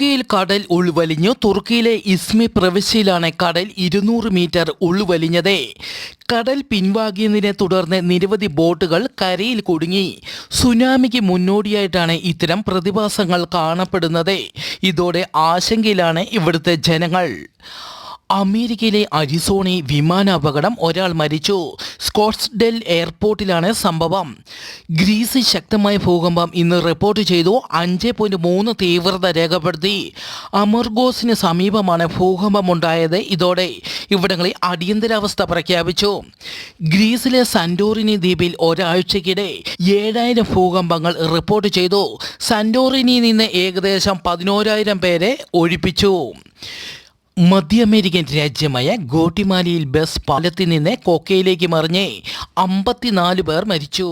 തുർക്കിയിൽ കടൽ ഉൾവലിഞ്ഞു. തുർക്കിയിലെ ഇസ്മി പ്രവിശ്യയിലാണ് കടൽ 200 മീറ്റർ ഉൾവലിഞ്ഞത്. കടൽ പിൻവാങ്ങിയതിനെ തുടർന്ന് നിരവധി ബോട്ടുകൾ കരയിൽ കുടുങ്ങി. സുനാമിക്ക് മുന്നോടിയായിട്ടാണ് ഇത്തരം പ്രതിഭാസങ്ങൾ കാണപ്പെടുന്നത്. ഇതോടെ ആശങ്കയിലാണ് ഇവിടുത്തെ ജനങ്ങൾ. അമേരിക്കയിലെ അരിസോണയിൽ വിമാനാപകടം, ഒരാൾ മരിച്ചു. സ്കോട്ട്സ്ഡെയിൽ എയർപോർട്ടിലാണ് സംഭവം. ഗ്രീസിൽ ശക്തമായ ഭൂകമ്പം ഇന്ന് റിപ്പോർട്ട് ചെയ്തു. 5.3 തീവ്രത രേഖപ്പെടുത്തി. അമർഗോസിന് സമീപമാണ് ഭൂകമ്പമുണ്ടായത്. ഇതോടെ ഇവിടങ്ങളിൽ അടിയന്തരാവസ്ഥ പ്രഖ്യാപിച്ചു. ഗ്രീസിലെ സന്റോറിനി ദ്വീപിൽ ഒരാഴ്ചക്കിടെ 7000 ഭൂകമ്പങ്ങൾ റിപ്പോർട്ട് ചെയ്തു. സന്റോറിനിയിൽ നിന്ന് ഏകദേശം 11,000 പേരെ ഒഴിപ്പിച്ചു. മധ്യ അമേരിക്കൻ രാജ്യമായ ഗോട്ടിമാലയിൽ ബസ് പാലത്തിൽ നിന്ന് കൊക്കയിലേക്ക് മറിഞ്ഞ് 54 പേർ മരിച്ചു.